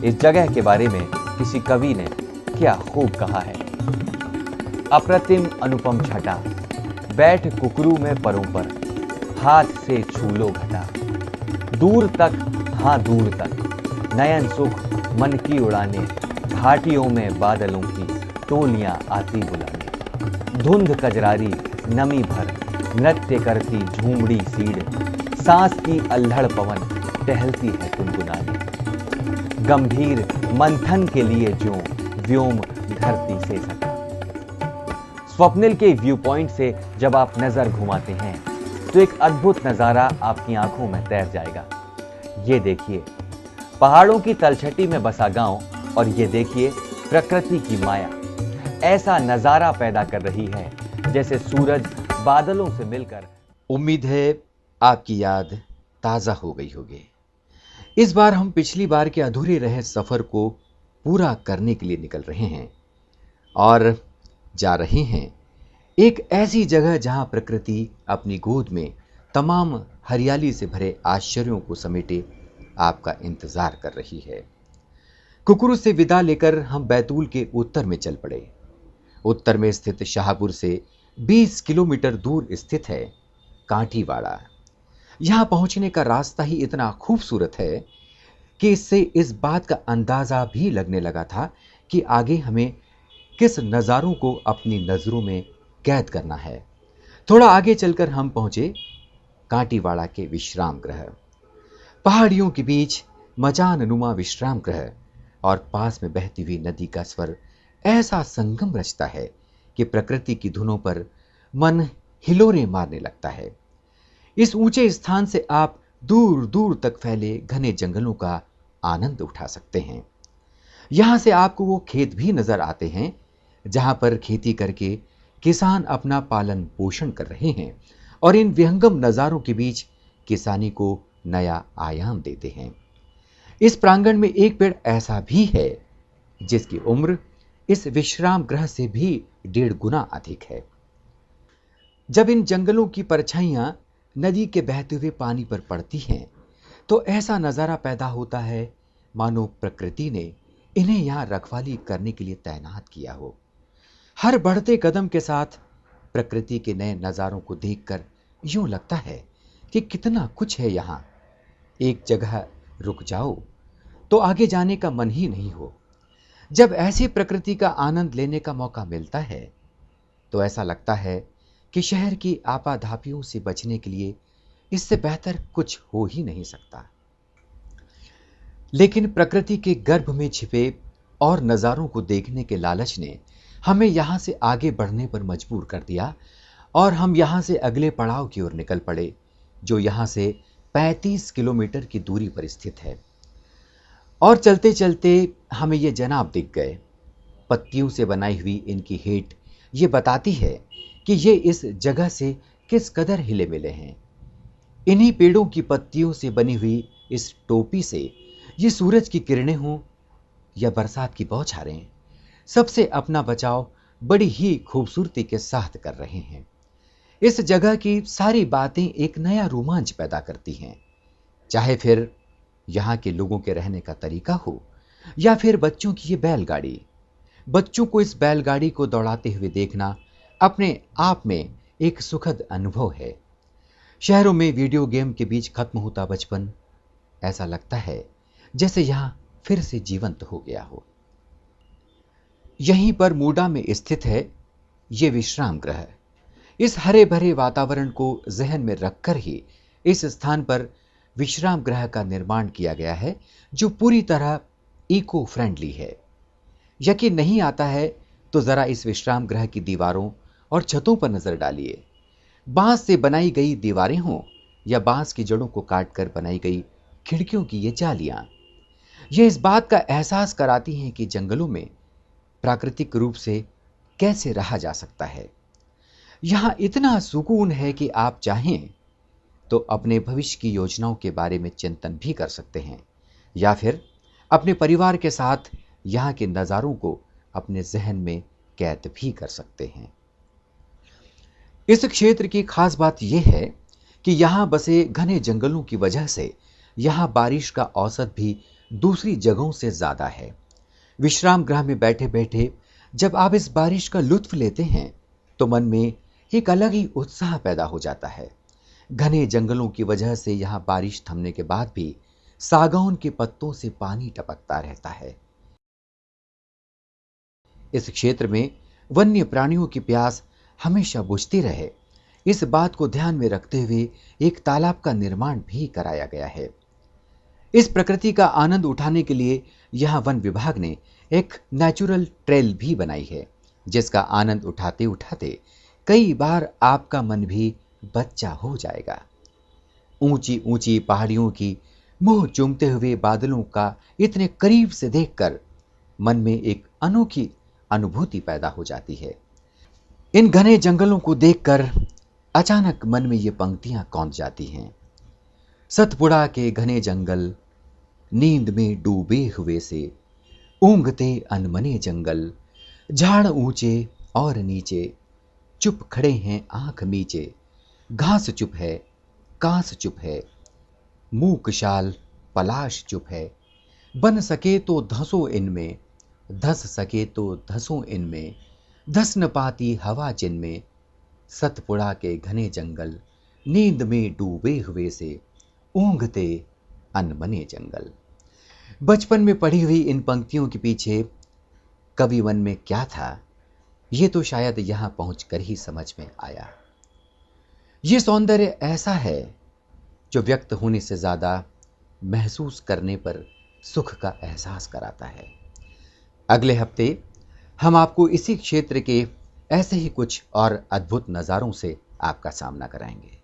इस जगह के बारे में किसी कवि ने क्या खूब कहा है। अप्रतिम अनुपम छटा, बैठ कुकरू में परों पर, हाथ से छू लो घटा। दूर तक, हाँ दूर तक, नयन सुख मन की उड़ाने, घाटियों में बादलों की टोलियां आती बुलाने। धुंध कजरारी नमी भर, नृत्य करती झूमड़ी सीड़, सांस की अल्हड़ पवन टहलती है गुनगुनाने। गंभीर मंथन के लिए जो व्योम धरती से सटा। स्वप्निल के व्यू पॉइंट से जब आप नजर घुमाते हैं तो एक अद्भुत नजारा आपकी आंखों में तैर जाएगा। ये देखिए पहाड़ों की तलछटी में बसा गांव, और ये देखिए प्रकृति की माया ऐसा नजारा पैदा कर रही है जैसे सूरज बादलों से मिलकर। उम्मीद है आपकी याद ताजा हो गई होगी। इस बार हम पिछली बार के अधूरे रहे सफर को पूरा करने के लिए निकल रहे हैं और जा रहे हैं एक ऐसी जगह जहां प्रकृति अपनी गोद में तमाम हरियाली से भरे आश्चर्यों को समेटे आपका इंतजार कर रही है। कुकरू से विदा लेकर हम बैतूल के उत्तर में चल पड़े। उत्तर में स्थित शाहपुर से 20 किलोमीटर दूर स्थित है कांटीवाड़ा। यहां पहुंचने का रास्ता ही इतना खूबसूरत है कि इससे इस बात का अंदाजा भी लगने लगा था कि आगे हमें किस नज़ारों को अपनी नजरों में कैद करना है। थोड़ा आगे चलकर हम पहुंचे कांटीवाड़ा के विश्राम गृह। पहाड़ियों के बीच मचान नुमा विश्राम गृह और पास में बहती हुई नदी का स्वर ऐसा संगम रचता है कि प्रकृति की धुनों पर मन हिलोरे मारने लगता है। इस ऊंचे स्थान से आप दूर दूर तक फैले घने जंगलों का आनंद उठा सकते हैं। यहां से आपको वो खेत भी नजर आते हैं जहां पर खेती करके किसान अपना पालन पोषण कर रहे हैं और इन विहंगम नजारों के बीच किसानी को नया आयाम देते हैं। इस प्रांगण में एक पेड़ ऐसा भी है जिसकी उम्र इस विश्राम गृह से भी 1.5 गुना अधिक है। जब इन जंगलों की परछाइयां नदी के बहते हुए पानी पर पड़ती हैं तो ऐसा नजारा पैदा होता है मानो प्रकृति ने इन्हें यहां रखवाली करने के लिए तैनात किया हो। हर बढ़ते कदम के साथ प्रकृति के नए नजारों को देखकर यूं लगता है कि कितना कुछ है यहां। एक जगह रुक जाओ तो आगे जाने का मन ही नहीं हो। जब ऐसी प्रकृति का आनंद लेने का मौका मिलता है तो ऐसा लगता है कि शहर की आपाधापियों से बचने के लिए इससे बेहतर कुछ हो ही नहीं सकता। लेकिन प्रकृति के गर्भ में छिपे और नजारों को देखने के लालच ने हमें यहां से आगे बढ़ने पर मजबूर कर दिया और हम यहां से अगले पड़ाव की ओर निकल पड़े, जो यहां से 35 किलोमीटर की दूरी पर स्थित है। और चलते चलते हमें ये जनाब दिख गए। पत्तियों से बनाई हुई इनकी हेट ये बताती है कि ये इस जगह से किस कदर हिले मिले हैं। इन्हीं पेड़ों की पत्तियों से बनी हुई इस टोपी से ये सूरज की किरणें हों या बरसात की बौछारें, सबसे अपना बचाव बड़ी ही खूबसूरती के साथ कर रहे हैं। इस जगह की सारी बातें एक नया रोमांच पैदा करती हैं, चाहे फिर यहां के लोगों के रहने का तरीका हो या फिर बच्चों की ये बैलगाड़ी। बच्चों को इस बैलगाड़ी को दौड़ाते हुए देखना अपने आप में एक सुखद अनुभव है। शहरों में वीडियो गेम के बीच खत्म होता बचपन, ऐसा लगता है जैसे यहां फिर से जीवंत हो गया हो। यहीं पर मूडा में स्थित है ये विश्राम गृह। इस हरे भरे वातावरण को जहन में रखकर ही इस स्थान पर विश्राम गृह का निर्माण किया गया है, जो पूरी तरह इको फ्रेंडली है। यकीन नहीं आता है तो जरा इस विश्राम गृह की दीवारों और छतों पर नजर डालिए। बांस से बनाई गई दीवारें हों या बांस की जड़ों को काटकर बनाई गई खिड़कियों की ये जालियां, ये इस बात का एहसास कराती हैं कि जंगलों में प्राकृतिक रूप से कैसे रहा जा सकता है। यहां इतना सुकून है कि आप चाहें तो अपने भविष्य की योजनाओं के बारे में चिंतन भी कर सकते हैं या फिर अपने परिवार के साथ यहां के नज़ारों को अपने जहन में कैद भी कर सकते हैं। इस क्षेत्र की खास बात यह है कि यहां बसे घने जंगलों की वजह से यहां बारिश का औसत भी दूसरी जगहों से ज्यादा है। विश्राम गृह में बैठे बैठे जब आप इस बारिश का लुत्फ लेते हैं तो मन में एक अलग ही उत्साह पैदा हो जाता है। घने जंगलों की वजह से यहां बारिश थमने के बाद भी सागौन के पत्तों से पानी टपकता रहता है। इस क्षेत्र में वन्य प्राणियों की प्यास हमेशा बुझती रहे, इस बात को ध्यान में रखते हुए एक तालाब का निर्माण भी कराया गया है। इस प्रकृति का आनंद उठाने के लिए यहां वन विभाग ने एक नेचुरल ट्रेल भी बनाई है, जिसका आनंद उठाते उठाते कई बार आपका मन भी बच्चा हो जाएगा। ऊंची ऊंची पहाड़ियों की मुंह चूमते हुए बादलों का इतने करीब से देखकर मन में एक अनोखी अनुभूति पैदा हो जाती है। इन घने जंगलों को देखकर अचानक मन में ये पंक्तियां कौंध जाती हैं। सतपुड़ा के घने जंगल, नींद में डूबे हुए से, ऊंघते अनमने जंगल, झाड़ ऊंचे और नीचे, चुप खड़े हैं आंख मीचे, घास चुप है, कांस चुप है, मूक शाल पलाश चुप है, बन सके तो धंसो इनमें, धस सके तो धसो इनमें, धस न पाती हवा जिनमें, सतपुड़ा के घने जंगल, नींद में डूबे हुए से, ऊंघते अनमने जंगल। बचपन में पढ़ी हुई इन पंक्तियों के पीछे कवि मन में क्या था, ये तो शायद यहां पहुंचकर ही समझ में आया। ये सौंदर्य ऐसा है जो व्यक्त होने से ज्यादा महसूस करने पर सुख का एहसास कराता है। अगले हफ्ते हम आपको इसी क्षेत्र के ऐसे ही कुछ और अद्भुत नज़ारों से आपका सामना कराएंगे।